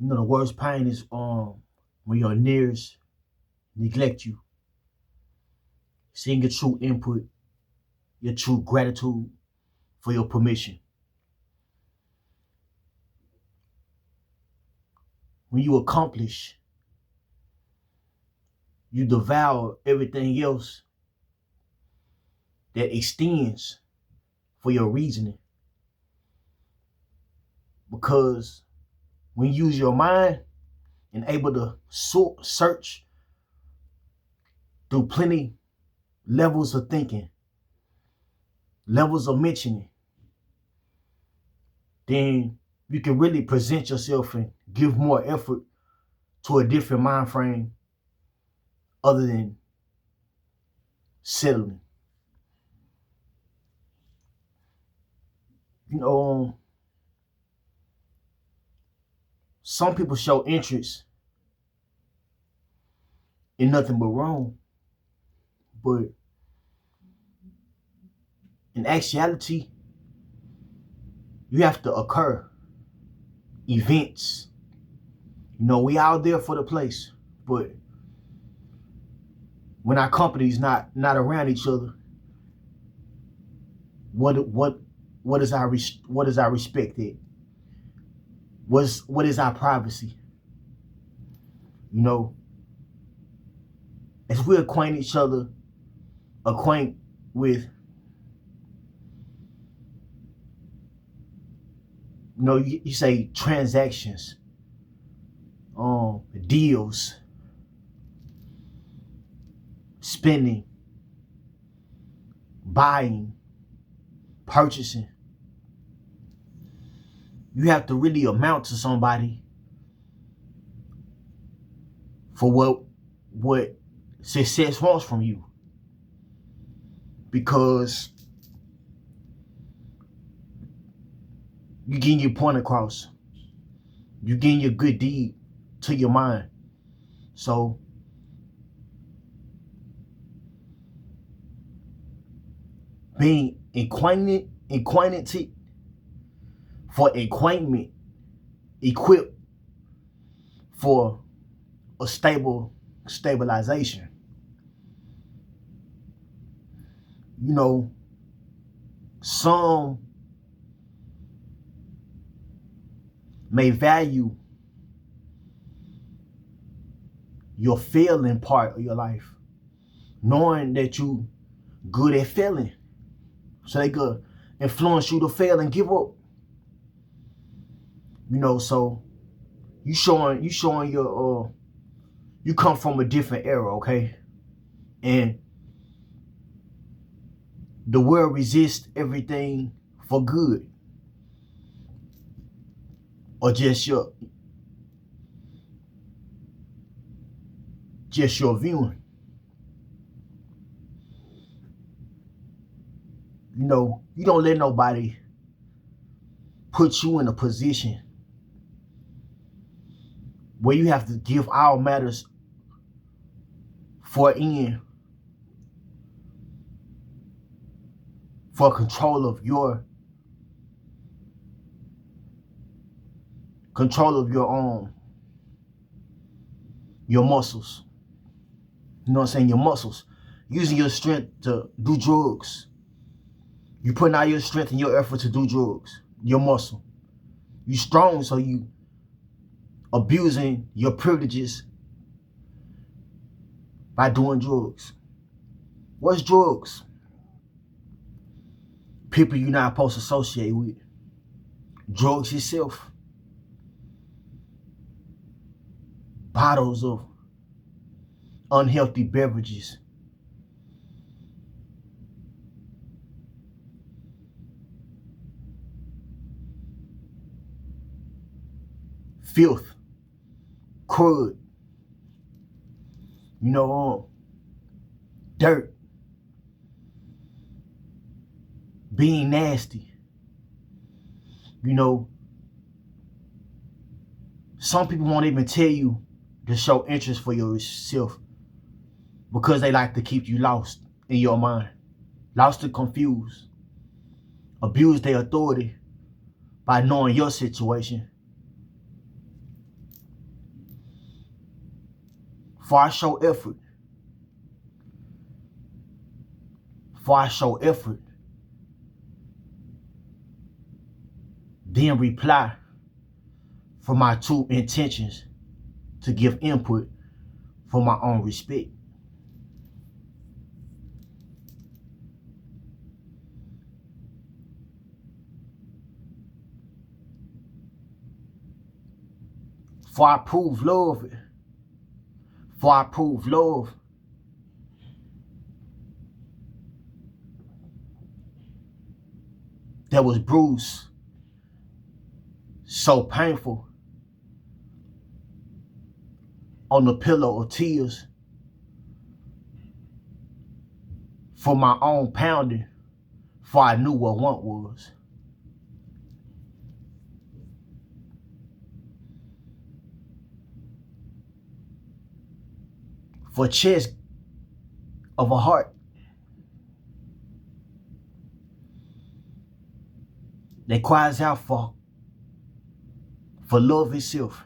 You know, the worst pain is when your nearest neglect you. Seeing your true input, your true gratitude for your permission. When you accomplish, you devour everything else that extends for your reasoning. Because when you use your mind and able to search through plenty levels of thinking, levels of mentioning, then you can really present yourself and give more effort to a different mind frame other than settling. You know, some people show interest in nothing but wrong, but in actuality, you have to occur events. You know, we out there for the place, but when our company's not around each other, what is our respect at? What is our privacy? You know, as we acquaint each other, acquaint with, you know, you say transactions, deals, spending, buying, purchasing. You have to really amount to somebody for what success wants from you. Because you getting your point across. You getting your good deed to your mind. So being acquainted for acquaintment, equipped for a stabilization. You know, some may value your failing part of your life, knowing that you good at failing, so they could influence you to fail and give up. You know, so you showing your you come from a different era, okay? And the world resists everything for good, or just your viewing. You know, you don't let nobody put you in a position where you have to give all matters for control of your your muscles. You know what I'm saying? Your muscles. Using your strength to do drugs. You putting out your strength and your effort to do drugs. Your muscle. You strong, so you abusing your privileges by doing drugs. What's drugs? People you're not supposed to associate with. Drugs yourself. Bottles of unhealthy beverages. Filth. Crud. You know, dirt. Being nasty. You know, some people won't even tell you to show interest for yourself because they like to keep you lost in your mind, lost and confused, abuse their authority by knowing your situation. For I show effort. For I show effort. Then reply for my true intentions to give input for my own respect. For I prove love. For I prove love. That was bruised, so painful, on the pillow of tears, for my own pounding, for I knew what want was. For chest of a heart that cries out for love itself.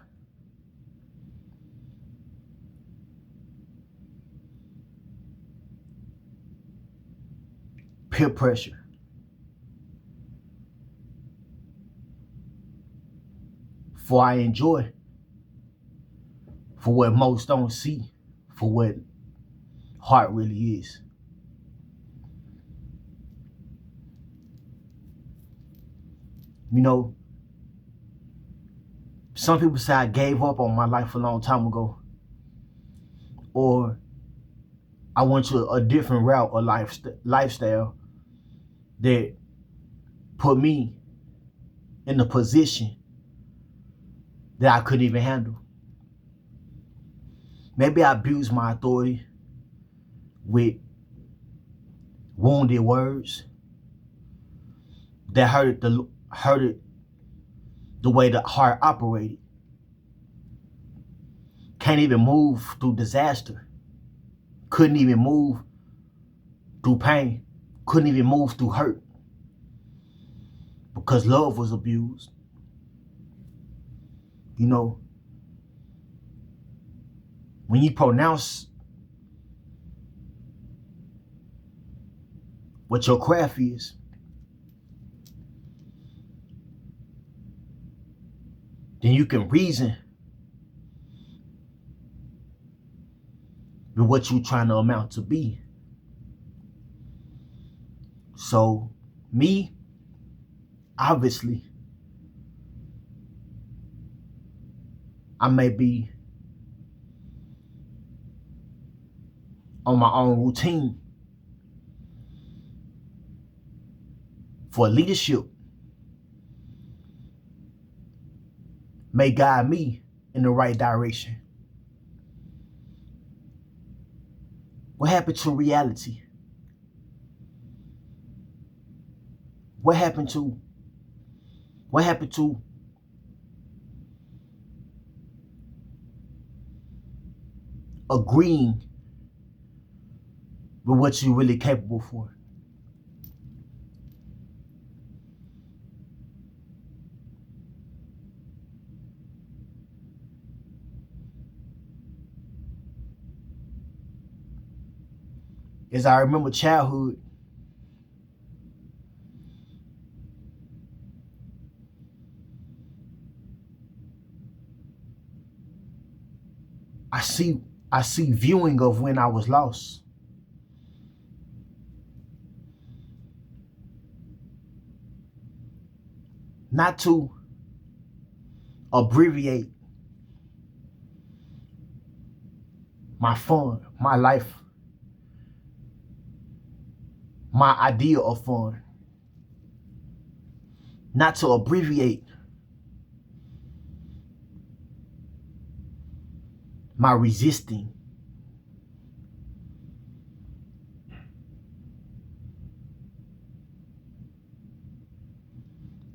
Peer pressure. For I enjoy for what most don't see, for what heart really is. You know, some people say I gave up on my life a long time ago, or I went to a different route or lifestyle that put me in a position that I couldn't even handle. Maybe I abused my authority with wounded words that hurted the way the heart operated. Can't even move through disaster. Couldn't even move through pain. Couldn't even move through hurt. Because love was abused. You know, when you pronounce what your craft is, then you can reason with what you're trying to amount to be. So, me, obviously, I may be on my own routine for leadership. May guide me in the right direction. What happened to reality? What happened to agreeing with what you're really capable for? As I remember childhood, I see viewing of when I was lost. Not to abbreviate my fun, my life, my idea of fun. Not to abbreviate my resisting.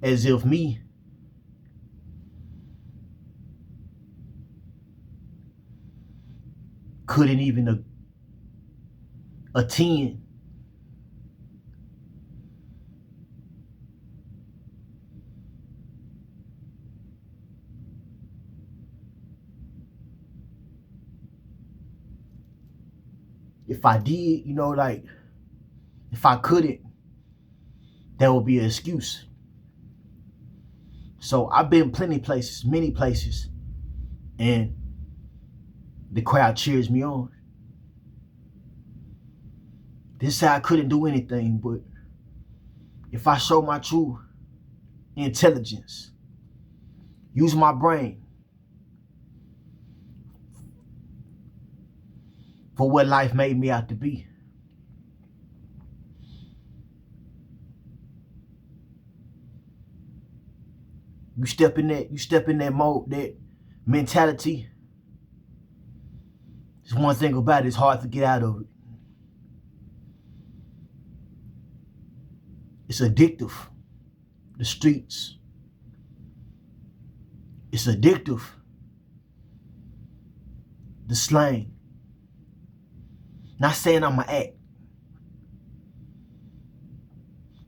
As if me couldn't even attend if I did, like if I couldn't, that would be an excuse. So I've been plenty places, many places, and the crowd cheers me on. This say I couldn't do anything, but if I show my true intelligence, use my brain for what life made me out to be. You step in that mode, that mentality. There's one thing about it, it's hard to get out of it. It's addictive. The streets. It's addictive. The slang. Not saying I'm an act.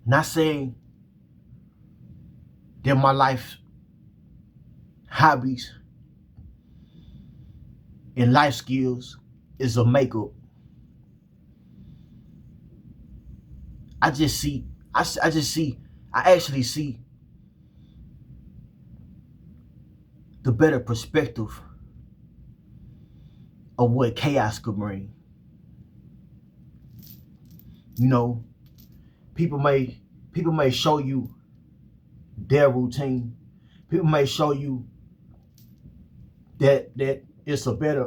Not saying that my life hobbies and life skills is a makeup. I actually see the better perspective of what chaos could bring. People may show you their routine. People may show you that it's a better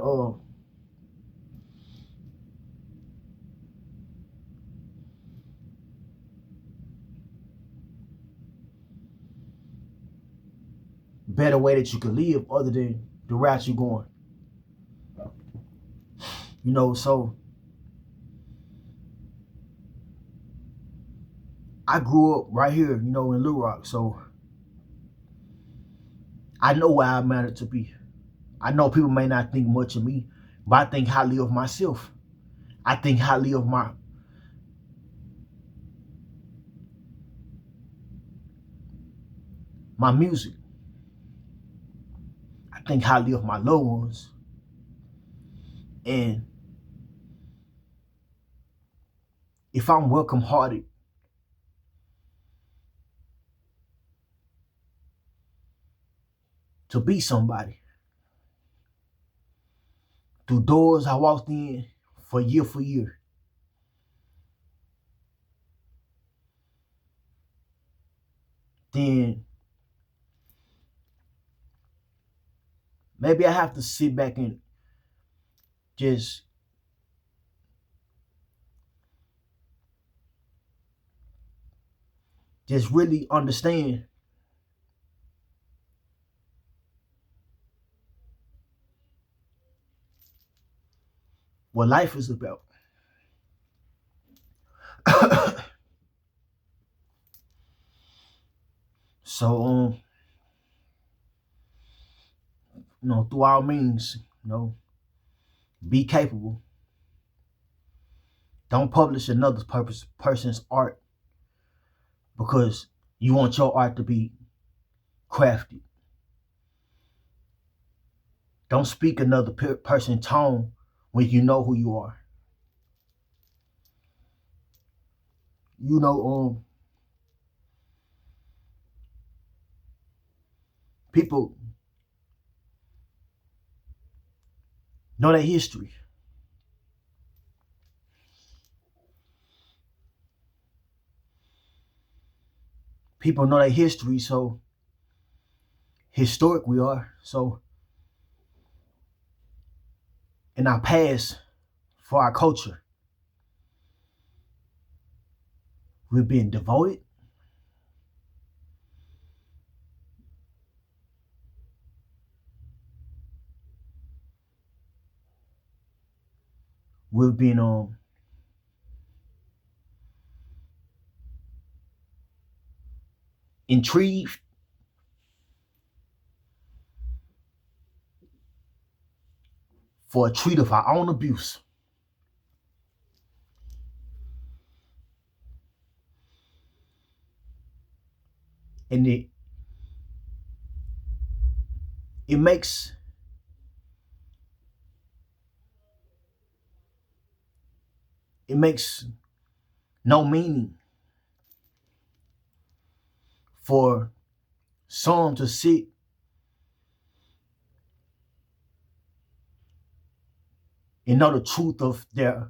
way that you can live other than the route you're going. So I grew up right here, in Little Rock, so I know where I mattered to be. I know people may not think much of me, but I think highly of myself. I think highly of my music. I think highly of my loved ones. And if I'm welcome hearted to be somebody, through doors I walked in for year, then maybe I have to sit back and just really understand what life is about. So, through all means, be capable. Don't publish another person's art because you want your art to be crafted. Don't speak another person's tone when you know who you are. People know their history. People know their history, so historic we are. So in our past, for our culture, we've been devoted. We've been intrigued. For a treat of our own abuse. And it makes it makes no meaning for some to sit and know the truth of know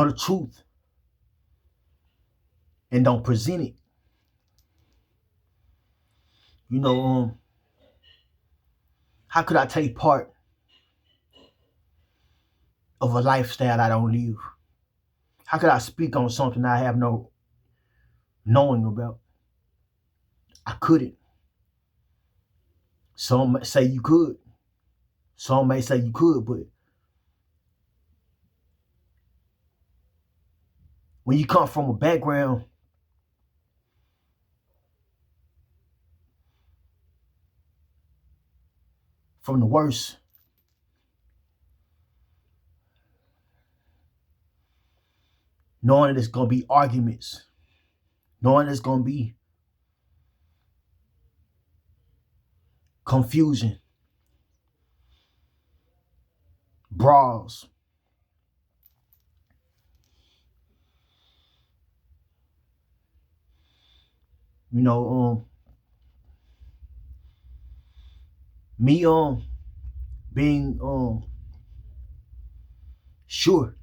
the truth and don't present it. You know, how could I take part of a lifestyle I don't live? How could I speak on something I have no knowing about? I couldn't. Some say you could. Some may say you could, but when you come from a background from the worst, knowing there's gonna be arguments, knowing there's gonna be confusion, brawls, you know, me being sure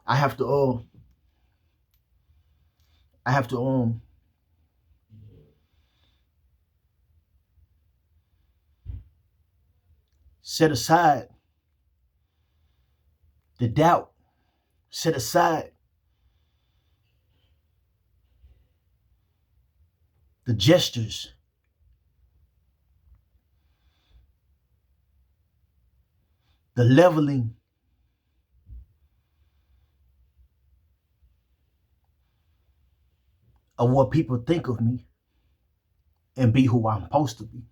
I have to set aside the doubt, set aside the gestures, the leveling of what people think of me, and be who I'm supposed to be.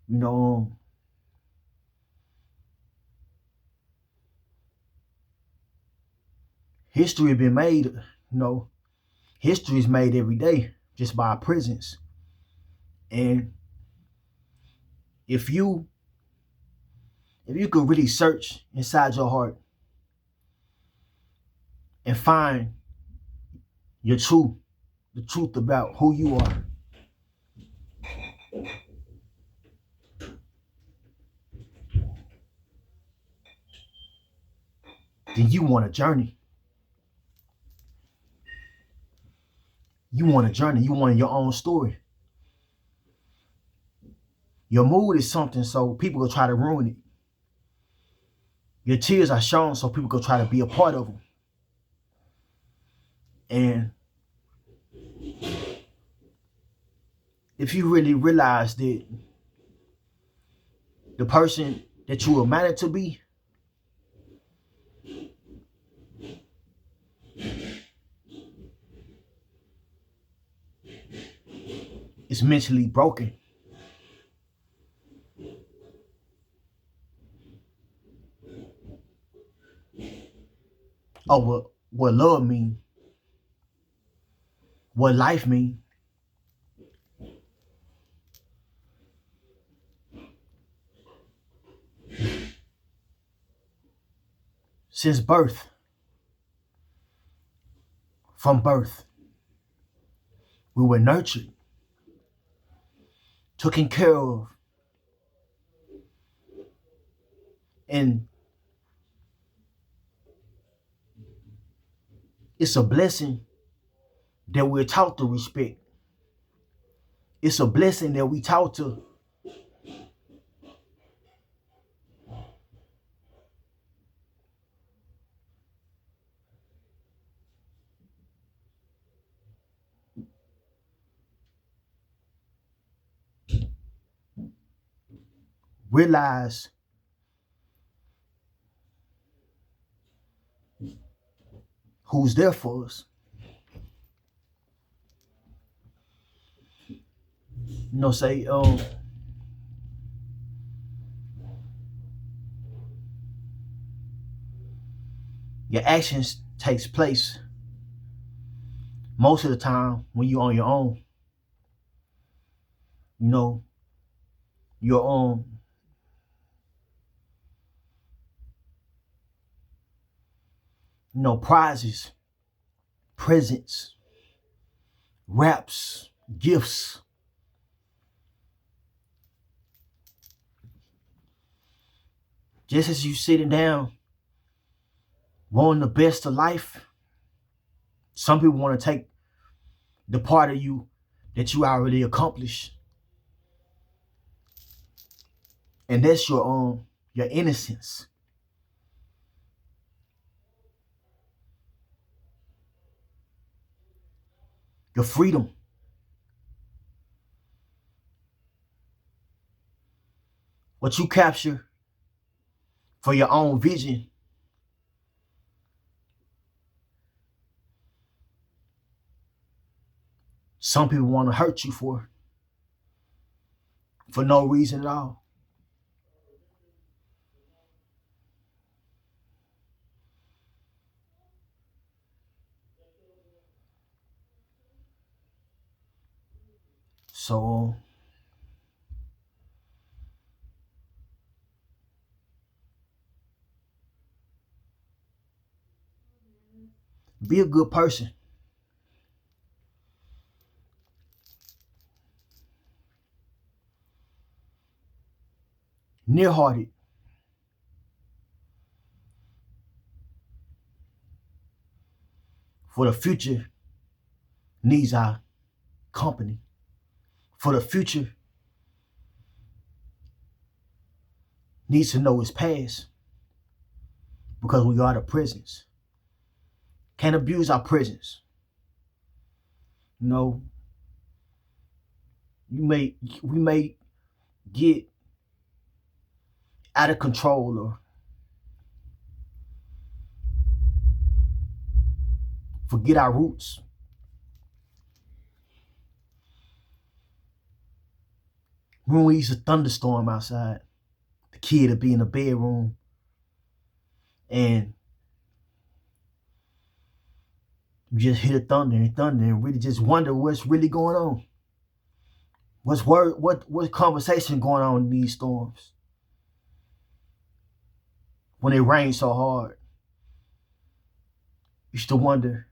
You know, history been made, you know, history is made every day just by our presence. And if you could really search inside your heart and find your truth, the truth about who you are, then you want a journey. You want a journey. You want your own story. Your mood is something so people will try to ruin it. Your tears are shown so people will try to be a part of them. And if you really realize that the person that you were meant to be is mentally broken, or what love mean, what life mean, since birth, from birth, we were nurtured, taken care of, and it's a blessing that we're taught to respect. It's a blessing that we taught to realize who's there for us. You know, say, Your actions takes place most of the time when you're on your own. You know, your own. Prizes, presents, wraps, gifts. Just as you sitting down, wanting the best of life, some people want to take the part of you that you already accomplished. And that's your innocence. Your freedom. What you capture for your own vision. Some people want to hurt you for no reason at all. So be a good person. Near-hearted. For the future needs our company. For the future needs to know its past, because we are the presence. Can't abuse our presence. We may get out of control or forget our roots. When we used to thunderstorm outside, the kid would be in the bedroom and you just hear thunder and really just wonder what's really going on. What conversation going on in these storms? When it rains so hard, you used to wonder,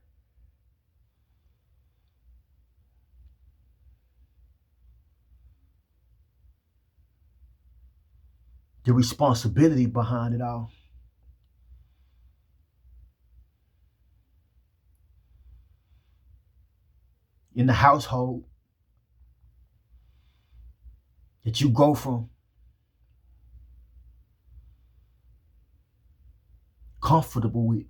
the responsibility behind it all. In the household that you go from, comfortable with,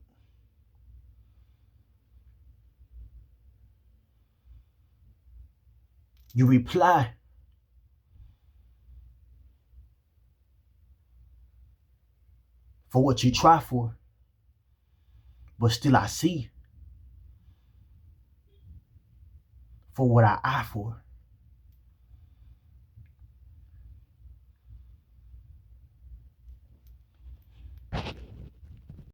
you reply for what you try for, but still I see for what I eye for.